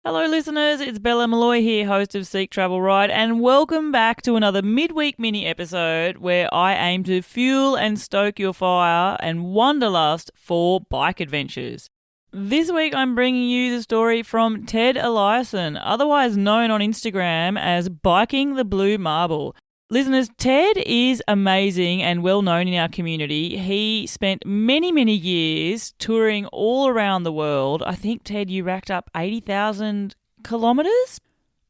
Hello, listeners. It's Bella Malloy here, host of Seek Travel Ride, and welcome back to another midweek mini episode where I aim to fuel and stoke your fire and wanderlust for bike adventures. This week, I'm bringing you the story from Ted Eliason, otherwise known on Instagram as Biking the Blue Marble. Listeners, Ted is amazing and well known in our community. He spent many years touring all around the world. I think, Ted, you racked up 80,000 kilometres?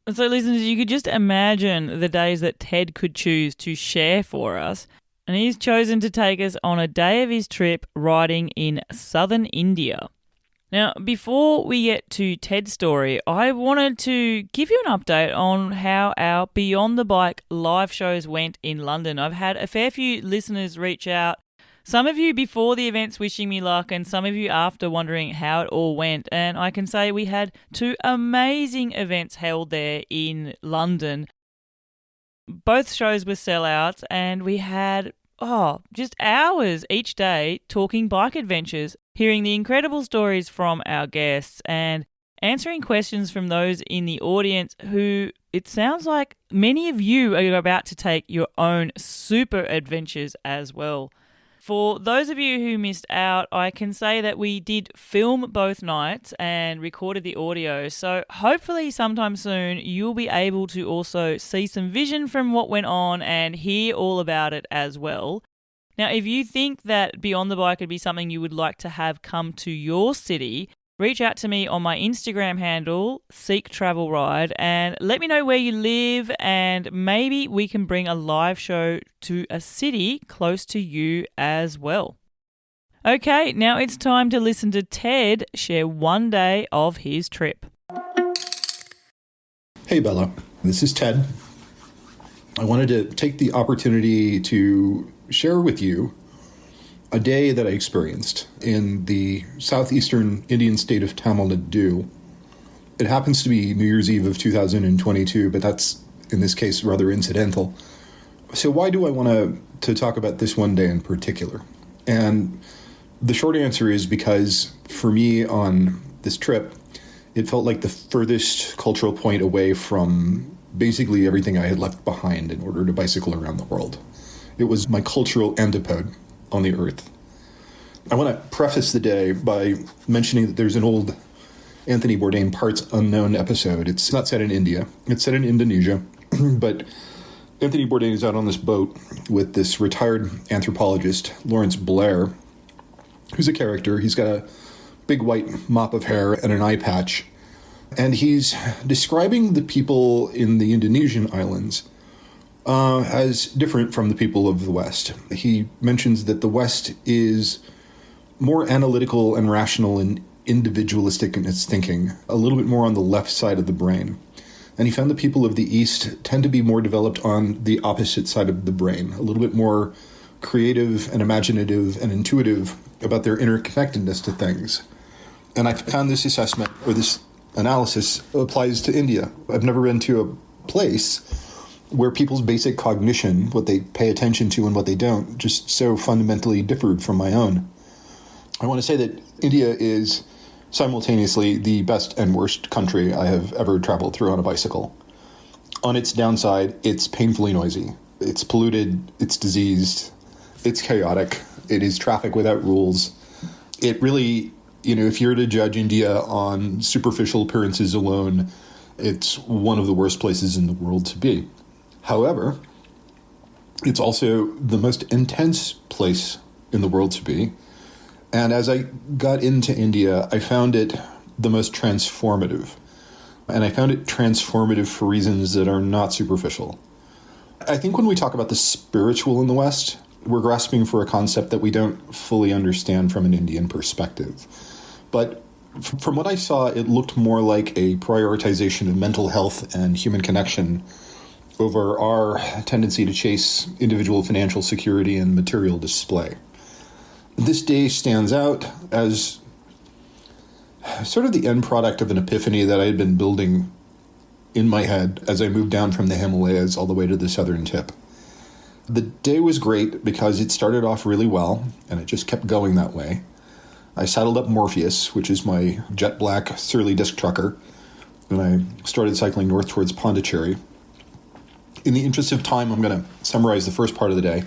And so, listeners, you could just imagine the days that Ted could choose to share for us. And he's chosen to take us on a day of his trip riding in southern India. Now, before we get to Ted's story, I wanted to give you an update on how our Beyond the Bike live shows went in London. I've had a fair few listeners reach out, some of you before the events wishing me luck and some of you after wondering how it all went. And I can say we had two amazing events held there in London. Both shows were sellouts and we had just hours each day talking bike adventures, hearing the incredible stories from our guests and answering questions from those in the audience who, it sounds like many of you are about to take your own super adventures as well. For those of you who missed out, I can say that we did film both nights and recorded the audio. So hopefully sometime soon you'll be able to also see some vision from what went on and hear all about it as well. Now, if you think that Beyond the Bike would be something you would like to have come to your city, reach out to me on my Instagram handle, Seek Travel Ride, and let me know where you live and maybe we can bring a live show to a city close to you as well. Okay, now it's time to listen to Ted share one day of his trip. Hey Bella, this is Ted. I wanted to take the opportunity to share with you a day that I experienced in the southeastern Indian state of Tamil Nadu. It happens to be New Year's Eve of 2022, but that's, in this case, rather incidental. So why do I want to talk about this one day in particular? And the short answer is because for me on this trip, it felt like the furthest cultural point away from basically everything I had left behind in order to bicycle around the world. It was my cultural antipode on the earth. I want to preface the day by mentioning that there's an old Anthony Bourdain Parts Unknown episode. It's not set in India. It's set in Indonesia. But Anthony Bourdain is out on this boat with this retired anthropologist, Lawrence Blair, who's a character. He's got a big white mop of hair and an eye patch. And he's describing the people in the Indonesian islands as different from the people of the West. He mentions that the West is more analytical and rational and individualistic in its thinking, a little bit more on the left side of the brain. And he found the people of the East tend to be more developed on the opposite side of the brain, a little bit more creative and imaginative and intuitive about their interconnectedness to things. And I found this assessment, or this analysis, applies to India. I've never been to a place where people's basic cognition, what they pay attention to and what they don't, just so fundamentally differed from my own. I want to say that India is simultaneously the best and worst country I have ever traveled through on a bicycle. On its downside, it's painfully noisy. It's polluted, it's diseased, it's chaotic, it is traffic without rules. It really, if you're to judge India on superficial appearances alone, it's one of the worst places in the world to be. However, it's also the most intense place in the world to be. And as I got into India, I found it the most transformative. And I found it transformative for reasons that are not superficial. I think when we talk about the spiritual in the West, we're grasping for a concept that we don't fully understand from an Indian perspective. But from what I saw, it looked more like a prioritization of mental health and human connection over our tendency to chase individual financial security and material display. This day stands out as sort of the end product of an epiphany that I had been building in my head as I moved down from the Himalayas all the way to the southern tip. The day was great because it started off really well, and it just kept going that way. I saddled up Morpheus, which is my jet black surly disc trucker, and I started cycling north towards Pondicherry. In the interest of time, I'm going to summarize the first part of the day.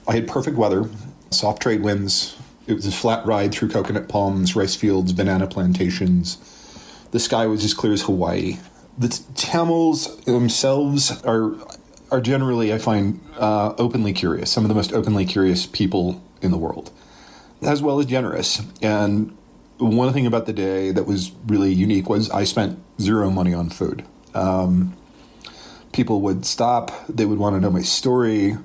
I had perfect weather, soft trade winds. It was a flat ride through coconut palms, rice fields, banana plantations. The sky was as clear as Hawaii. The Tamils themselves are generally, I find, openly curious, some of the most openly curious people in the world, as well as generous. And one thing about the day that was really unique was I spent zero money on food. People would stop, they would want to know my story,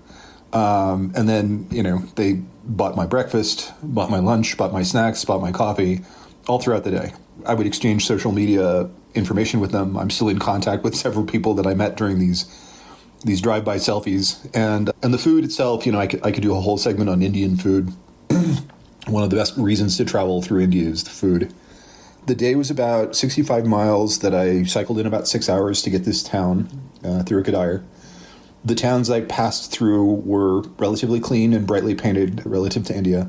and then, they bought my breakfast, bought my lunch, bought my snacks, bought my coffee, all throughout the day. I would exchange social media information with them. I'm still in contact with several people that I met during these drive-by selfies. And the food itself, I could do a whole segment on Indian food. One of the best reasons to travel through India is the food. The day was about 65 miles that I cycled in about 6 hours to get this town, Thirukadayar. The towns I passed through were relatively clean and brightly painted relative to India.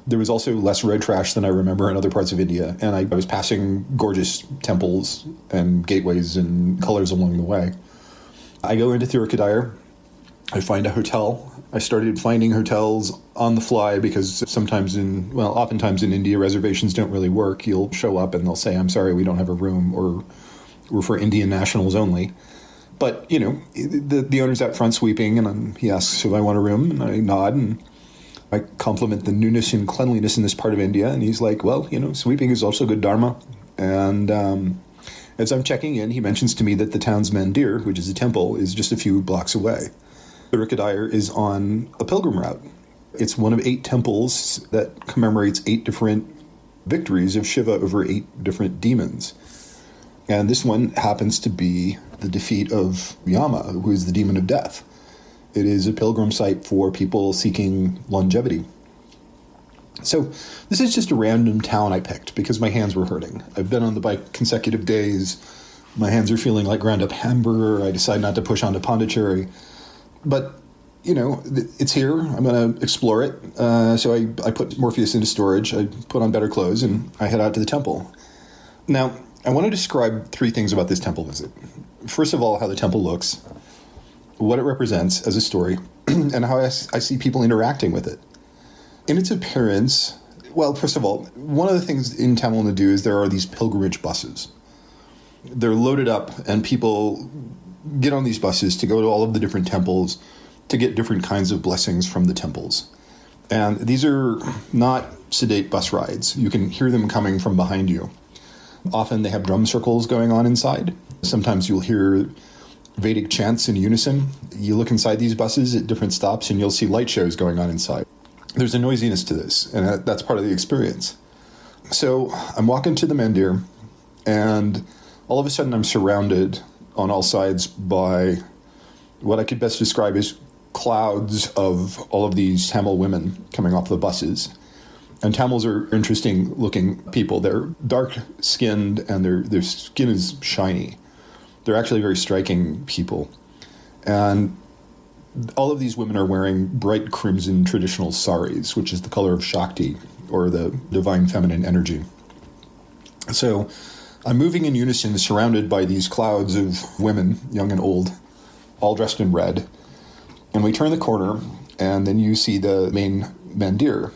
There was also less road trash than I remember in other parts of India, and I was passing gorgeous temples and gateways and colors along the way. I go into Thirukadayar. I find a hotel. I started finding hotels on the fly because oftentimes in India, reservations don't really work. You'll show up and they'll say, I'm sorry, we don't have a room, or we're for Indian nationals only. But, the owner's out front sweeping, and he asks if I want a room, and I nod, and I compliment the newness and cleanliness in this part of India. And he's like, well, sweeping is also good dharma. And as I'm checking in, he mentions to me that the town's mandir, which is a temple, is just a few blocks away. Thirukadayar is on a pilgrim route. It's one of 8 temples that commemorates 8 different victories of Shiva over 8 different demons. And this one happens to be the defeat of Yama, who is the demon of death. It is a pilgrim site for people seeking longevity. So this is just a random town I picked because my hands were hurting. I've been on the bike consecutive days. My hands are feeling like ground up hamburger. I decide not to push on to Pondicherry. But, it's here. I'm going to explore it. So I put Morpheus into storage. I put on better clothes, and I head out to the temple. Now, I want to describe 3 things about this temple visit. First of all, how the temple looks, what it represents as a story, and how I see people interacting with it. In its appearance, well, first of all, one of the things in Tamil Nadu is there are these pilgrimage buses. They're loaded up, and people get on these buses to go to all of the different temples to get different kinds of blessings from the temples. And these are not sedate bus rides. You can hear them coming from behind you. Often they have drum circles going on inside. Sometimes you'll hear Vedic chants in unison. You look inside these buses at different stops and you'll see light shows going on inside. There's a noisiness to this, and that's part of the experience. So I'm walking to the mandir, and all of a sudden I'm surrounded on all sides by what I could best describe as clouds of all of these Tamil women coming off the buses. And Tamils are interesting looking people. They're dark skinned and their skin is shiny. They're actually very striking people. And all of these women are wearing bright crimson traditional saris, which is the color of Shakti, or the divine feminine energy. So I'm moving in unison, surrounded by these clouds of women, young and old, all dressed in red. And we turn the corner, and then you see the main mandir.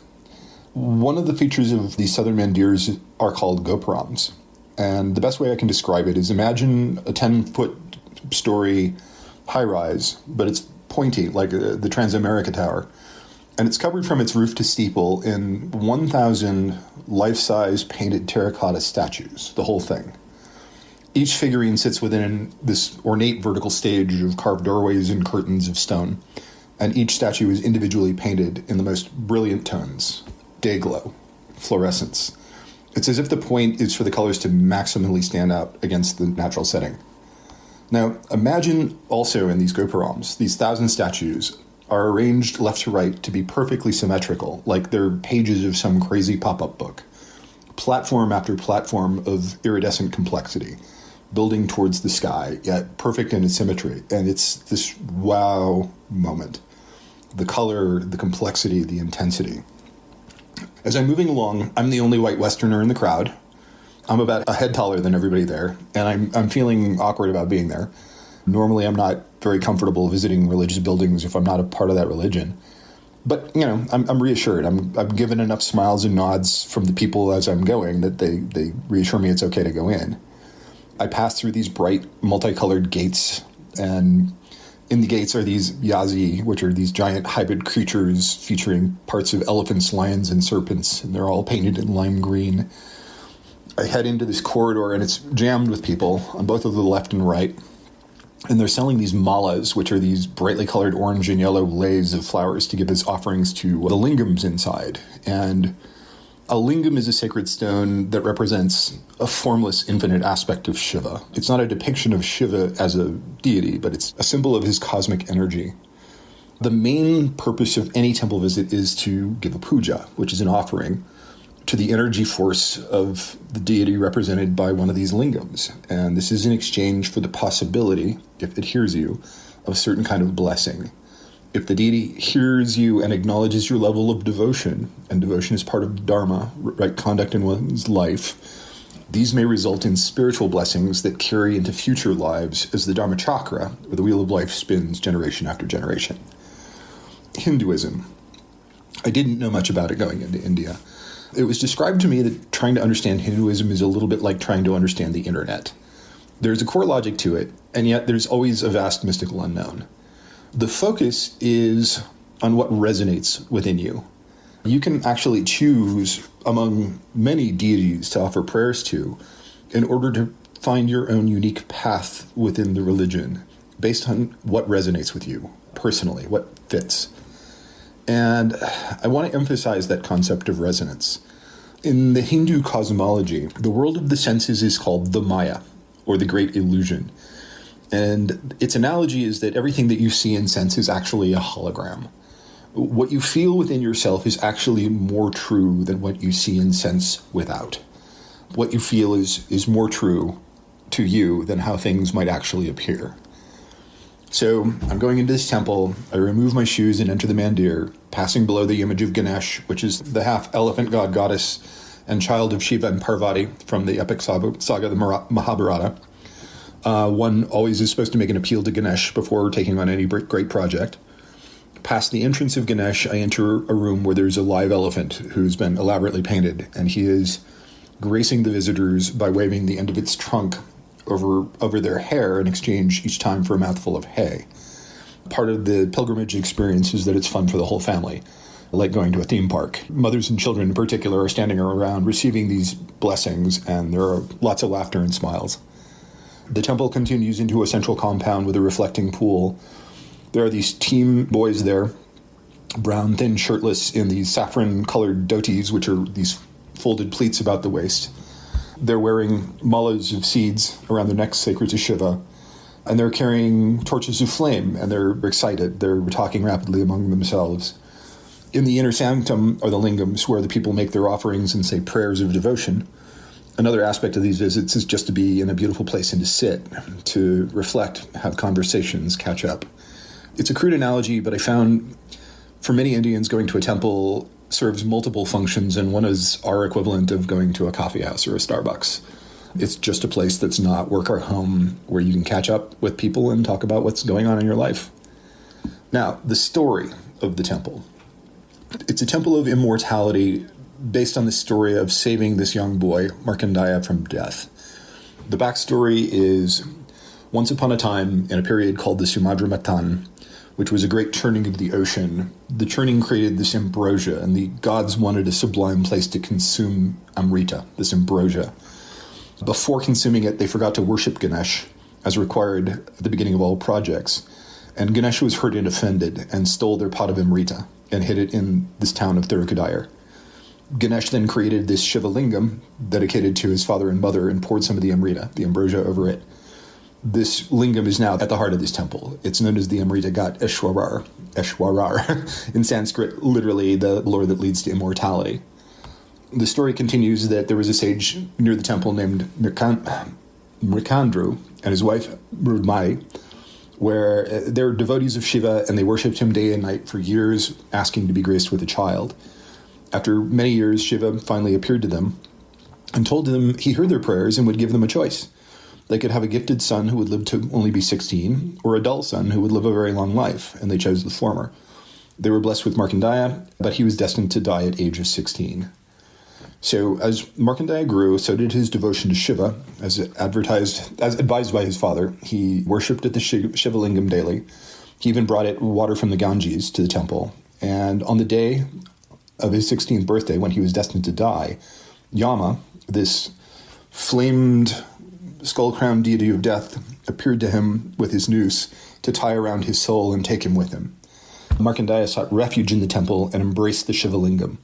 One of the features of these southern mandirs are called gopurams. And the best way I can describe it is imagine a 10-foot story high-rise, but it's pointy, like the Transamerica Tower. And it's covered from its roof to steeple in 1,000 life-size painted terracotta statues, the whole thing. Each figurine sits within this ornate vertical stage of carved doorways and curtains of stone, and each statue is individually painted in the most brilliant tones: day glow, fluorescence. It's as if the point is for the colors to maximally stand out against the natural setting. Now, imagine also in these gopurams, these 1,000 statues are arranged left to right to be perfectly symmetrical, like they're pages of some crazy pop-up book. Platform after platform of iridescent complexity, building towards the sky, yet perfect in its symmetry. And it's this wow moment. The color, the complexity, the intensity. As I'm moving along, I'm the only white Westerner in the crowd. I'm about a head taller than everybody there, and I'm feeling awkward about being there. Normally, I'm not very comfortable visiting religious buildings if I'm not a part of that religion. But, I'm reassured. I'm given enough smiles and nods from the people as I'm going that they reassure me it's okay to go in. I pass through these bright, multicolored gates, and in the gates are these yazi, which are these giant hybrid creatures featuring parts of elephants, lions, and serpents, and they're all painted in lime green. I head into this corridor, and it's jammed with people on both of the left and right. And they're selling these malas, which are these brightly colored orange and yellow leis of flowers to give as offerings to the lingams inside. And a lingam is a sacred stone that represents a formless, infinite aspect of Shiva. It's not a depiction of Shiva as a deity, but it's a symbol of his cosmic energy. The main purpose of any temple visit is to give a puja, which is an offering to the energy force of the deity represented by one of these lingams. And this is in exchange for the possibility, if it hears you, of a certain kind of blessing. If the deity hears you and acknowledges your level of devotion, and devotion is part of dharma, right conduct in one's life, these may result in spiritual blessings that carry into future lives as the Dharma chakra, or the wheel of life, spins generation after generation. Hinduism. I didn't know much about it going into India. It was described to me that trying to understand Hinduism is a little bit like trying to understand the internet. There's a core logic to it, and yet there's always a vast mystical unknown. The focus is on what resonates within you. You can actually choose among many deities to offer prayers to in order to find your own unique path within the religion based on what resonates with you personally, what fits. And I want to emphasize that concept of resonance. In the Hindu cosmology, the world of the senses is called the Maya, or the Great Illusion. And its analogy is that everything that you see and sense is actually a hologram. What you feel within yourself is actually more true than what you see and sense without. What you feel is more true to you than how things might actually appear. So I'm going into this temple, I remove my shoes and enter the mandir, passing below the image of Ganesh, which is the half-elephant god-goddess and child of Shiva and Parvati from the epic saga the Mahabharata. One always is supposed to make an appeal to Ganesh before taking on any great project. Past the entrance of Ganesh, I enter a room where there's a live elephant who's been elaborately painted, and he is gracing the visitors by waving the end of its trunk over their hair in exchange each time for a mouthful of hay. Part of the pilgrimage experience is that it's fun for the whole family, like going to a theme park. Mothers and children in particular are standing around receiving these blessings, and there are lots of laughter and smiles. The temple continues into a central compound with a reflecting pool. There are these team boys there, brown, thin, shirtless, in these saffron-colored dhotis, which are these folded pleats about the waist. They're wearing malas of seeds around their necks sacred to Shiva, and they're carrying torches of flame, and they're excited. They're talking rapidly among themselves. In the inner sanctum are the lingams, where the people make their offerings and say prayers of devotion. Another aspect of these visits is just to be in a beautiful place and to sit, to reflect, have conversations, catch up. It's a crude analogy, but I found for many Indians going to a temple serves multiple functions, and one is our equivalent of going to a coffee house or a Starbucks. It's just a place that's not work or home, where you can catch up with people and talk about what's going on in your life. Now, the story of the temple. It's a temple of immortality based on the story of saving this young boy, Markandeya, from death. The backstory is, once upon a time, in a period called the Sumadra Matan, which was a great churning of the ocean, the churning created this ambrosia, and the gods wanted a sublime place to consume Amrita, this ambrosia. Before consuming it, they forgot to worship Ganesh, as required at the beginning of all projects, and Ganesh was hurt and offended, and stole their pot of Amrita, and hid it in this town of Thirukadayar. Ganesh then created this Shiva Lingam, dedicated to his father and mother, and poured some of the Amrita, the ambrosia, over it. This lingam is now at the heart of this temple. It's known as the Amrita God Eshwarar. Eshwarar, in Sanskrit, literally the lore that leads to immortality. The story continues that there was a sage near the temple named Mrikandru and his wife Rudmai, where they're devotees of Shiva, and they worshipped him day and night for years, asking to be graced with a child. After many years, Shiva finally appeared to them, and told them he heard their prayers and would give them a choice. They could have a gifted son who would live to only be 16, or a dull son who would live a very long life, and they chose the former. They were blessed with Markandeya, but he was destined to die at age of 16. So as Markandeya grew, so did his devotion to Shiva, as advised by his father. He worshipped at the Shiva Lingam daily. He even brought it water from the Ganges to the temple. And on the day of his 16th birthday, when he was destined to die, Yama, this flamed skull-crowned deity of death, appeared to him with his noose to tie around his soul and take him with him. Markandeya sought refuge in the temple and embraced the Shiva Lingam.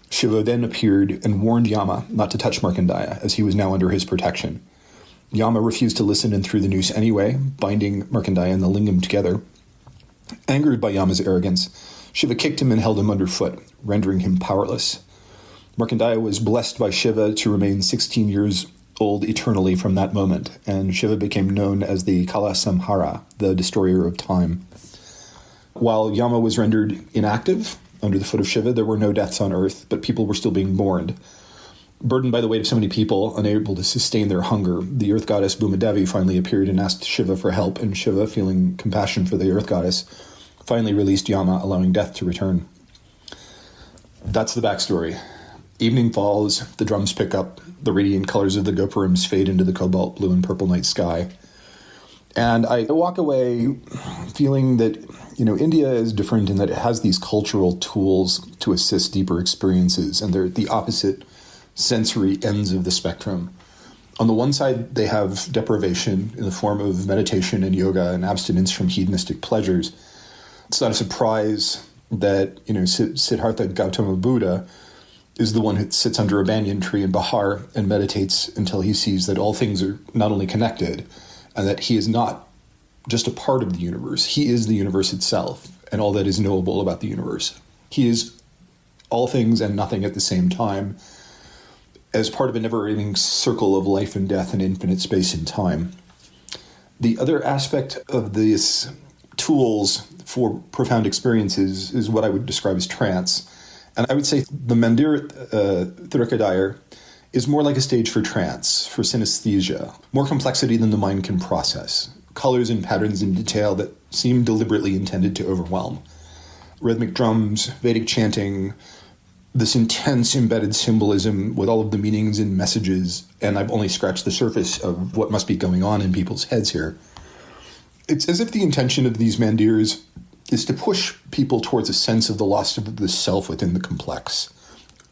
Shiva then appeared and warned Yama not to touch Markandeya, as he was now under his protection. Yama refused to listen and threw the noose anyway, binding Markandeya and the lingam together. Angered by Yama's arrogance, Shiva kicked him and held him underfoot, rendering him powerless. Markandeya was blessed by Shiva to remain 16 years old eternally from that moment, and Shiva became known as the Kala Samhara, the destroyer of time. While Yama was rendered inactive under the foot of Shiva, there were no deaths on earth, but people were still being mourned. Burdened by the weight of so many people, unable to sustain their hunger, the earth goddess Bhumadevi finally appeared and asked Shiva for help, and Shiva, feeling compassion for the earth goddess, finally released Yama, allowing death to return. That's the backstory. Evening falls, the drums pick up, the radiant colors of the gopurams fade into the cobalt blue and purple night sky. And I walk away feeling that, India is different in that it has these cultural tools to assist deeper experiences, and they're the opposite sensory ends of the spectrum. On the one side, they have deprivation in the form of meditation and yoga and abstinence from hedonistic pleasures. It's not a surprise that, Siddhartha Gautama Buddha is the one who sits under a banyan tree in Bihar and meditates until he sees that all things are not only connected and that he is not just a part of the universe. He is the universe itself and all that is knowable about the universe. He is all things and nothing at the same time, as part of a never-ending circle of life and death and infinite space and time. The other aspect of these tools for profound experiences is what I would describe as trance. And I would say the Mandir Thirukadayar is more like a stage for trance, for synesthesia, more complexity than the mind can process, colors and patterns in detail that seem deliberately intended to overwhelm. Rhythmic drums, Vedic chanting, this intense embedded symbolism with all of the meanings and messages, and I've only scratched the surface of what must be going on in people's heads here. It's as if the intention of these mandirs is to push people towards a sense of the loss of the self within the complex,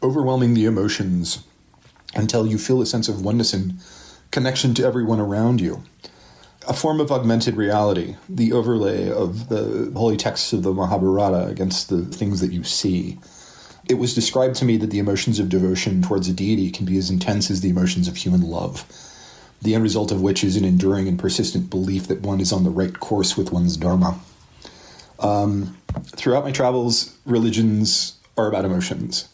overwhelming the emotions until you feel a sense of oneness and connection to everyone around you. A form of augmented reality, the overlay of the holy texts of the Mahabharata against the things that you see. It was described to me that the emotions of devotion towards a deity can be as intense as the emotions of human love, the end result of which is an enduring and persistent belief that one is on the right course with one's dharma. Throughout my travels, religions are about emotions.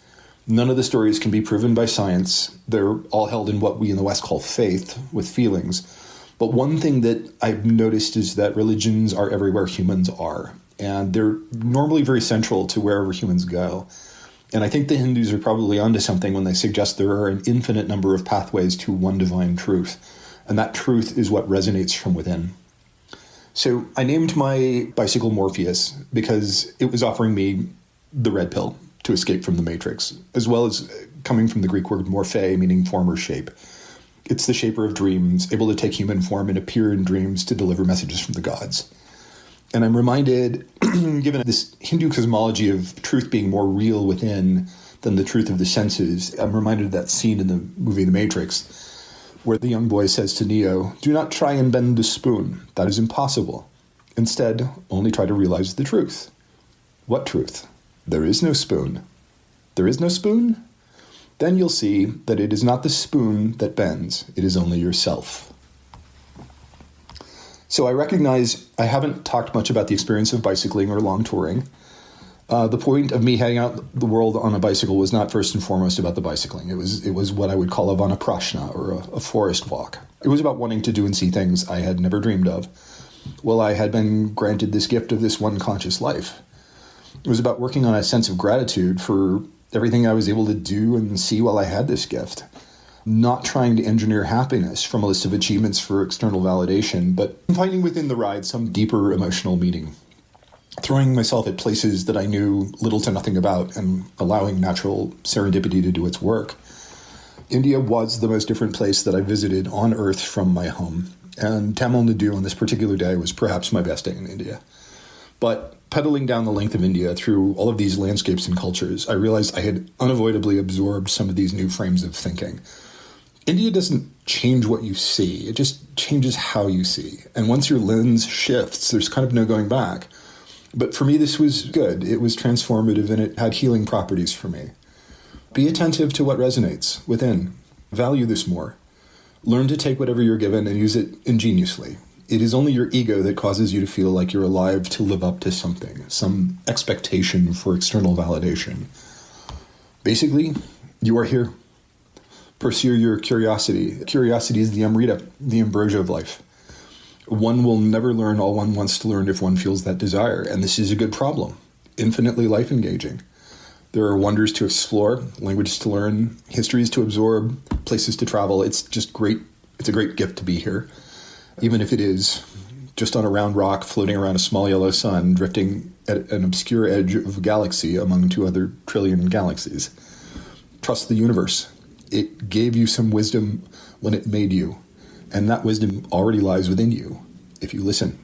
None of the stories can be proven by science. They're all held in what we in the West call faith, with feelings. But one thing that I've noticed is that religions are everywhere humans are, and they're normally very central to wherever humans go. And I think the Hindus are probably onto something when they suggest there are an infinite number of pathways to one divine truth, and that truth is what resonates from within. So I named my bicycle Morpheus because it was offering me the red pill to escape from the matrix, as well as coming from the Greek word morphe, meaning form or shape. It's the shaper of dreams, able to take human form and appear in dreams to deliver messages from the gods. And I'm reminded, given this Hindu cosmology of truth being more real within than the truth of the senses, I'm reminded of that scene in the movie The Matrix, where the young boy says to Neo, "Do not try and bend the spoon. That is impossible. Instead, only try to realize the truth." What truth? There is no spoon. There is no spoon? Then you'll see that it is not the spoon that bends. It is only yourself. So I recognize I haven't talked much about the experience of bicycling or long touring. The point of me heading out the world on a bicycle was not first and foremost about the bicycling. It was what I would call a vanaprashna, or a forest walk. It was about wanting to do and see things I had never dreamed of. Well, I had been granted this gift of this one conscious life. It was about working on a sense of gratitude for everything I was able to do and see while I had this gift. not trying to engineer happiness from a list of achievements for external validation, but finding within the ride some deeper emotional meaning. Throwing myself at places that I knew little to nothing about and allowing natural serendipity to do its work. India was the most different place that I visited on Earth from my home, and Tamil Nadu on this particular day was perhaps my best day in India. But pedaling down the length of India through all of these landscapes and cultures, I realized I had unavoidably absorbed some of these new frames of thinking. India doesn't change what you see, it just changes how you see. And once your lens shifts, there's kind of no going back. But for me, this was good. It was transformative and it had healing properties for me. Be attentive to what resonates within. Value this more. Learn to take whatever you're given and use it ingeniously. It is only your ego that causes you to feel like you're alive to live up to something, some expectation for external validation. Basically, you are here. Pursue your curiosity. Curiosity is the Amrita, the ambrosia of life. One will never learn all one wants to learn if one feels that desire, and this is a good problem. Infinitely life-engaging. There are wonders to explore, languages to learn, histories to absorb, places to travel. It's just great. It's a great gift to be here, even if it is just on a round rock floating around a small yellow sun, drifting at an obscure edge of a galaxy among 2 other trillion galaxies. Trust the universe. It gave you some wisdom when it made you, and that wisdom already lies within you if you listen.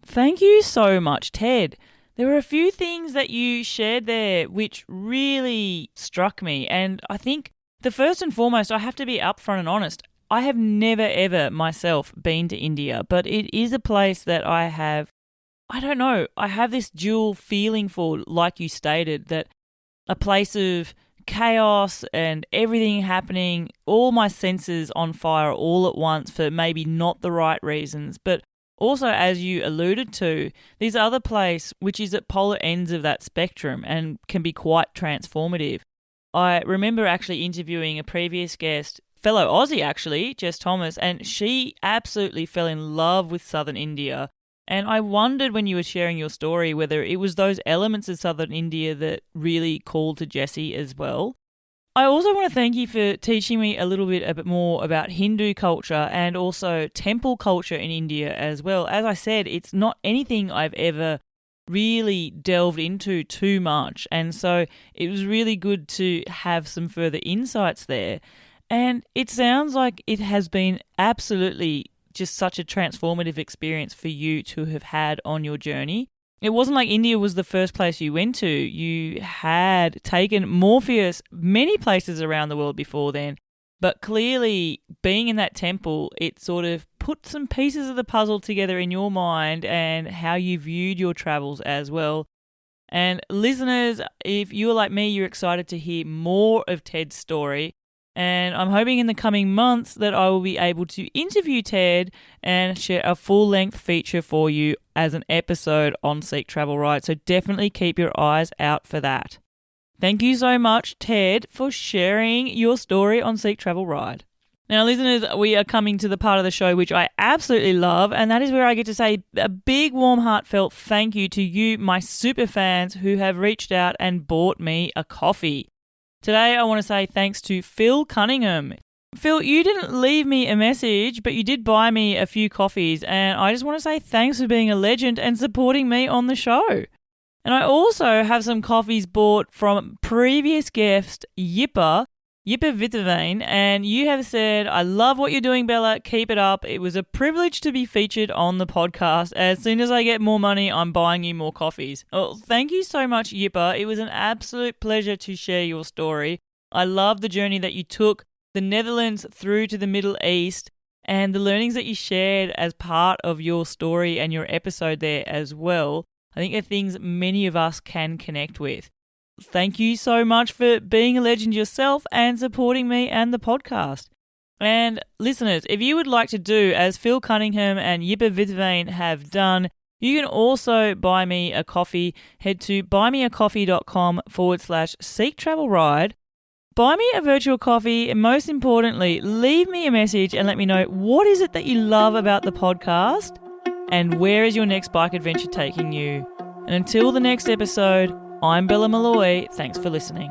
Thank you so much, Ted. There were a few things that you shared there which really struck me, and I think the first and foremost, I have to be upfront and honest. I have never ever myself been to India, but it is a place that I have this dual feeling for, like you stated, that a place of chaos and everything happening, all my senses on fire all at once for maybe not the right reasons, but also, as you alluded to, this other place which is at polar ends of that spectrum and can be quite transformative. I remember actually interviewing a previous guest, fellow Aussie actually, Jess Thomas, and she absolutely fell in love with southern India. And I wondered when you were sharing your story whether it was those elements of southern India that really called to Jessie as well. I also want to thank you for teaching me a bit more about Hindu culture and also temple culture in India as well. As I said, it's not anything I've ever really delved into too much, and so it was really good to have some further insights there. And it sounds like it has been absolutely just such a transformative experience for you to have had on your journey. It wasn't like India was the first place you went to. You had taken Morpheus many places around the world before then, but clearly being in that temple, it sort of put some pieces of the puzzle together in your mind and how you viewed your travels as well. And listeners, if you're like me, you're excited to hear more of Ted's story. And I'm hoping in the coming months that I will be able to interview Ted and share a full-length feature for you as an episode on Seek Travel Ride. So definitely keep your eyes out for that. Thank you so much, Ted, for sharing your story on Seek Travel Ride. Now, listeners, we are coming to the part of the show which I absolutely love, and that is where I get to say a big, warm, heartfelt thank you to you, my super fans, who have reached out and bought me a coffee. Today, I want to say thanks to Phil Cunningham. Phil, you didn't leave me a message, but you did buy me a few coffees, and I just want to say thanks for being a legend and supporting me on the show. And I also have some coffees bought from previous guest Yipa Vitavane, and you have said, I love what you're doing, Bella. Keep it up. It was a privilege to be featured on the podcast. As soon as I get more money, I'm buying you more coffees. Well, thank you so much, Yipa. It was an absolute pleasure to share your story. I love the journey that you took, the Netherlands through to the Middle East, and the learnings that you shared as part of your story and your episode there as well. I think they're things many of us can connect with. Thank you so much for being a legend yourself and supporting me and the podcast. And listeners, if you would like to do as Phil Cunningham and Yipa Vitavane have done, you can also buy me a coffee. Head to buymeacoffee.com/Seek Travel Ride. Buy me a virtual coffee, and most importantly, leave me a message and let me know what is it that you love about the podcast and where is your next bike adventure taking you. And until the next episode, I'm Bella Malloy. Thanks for listening.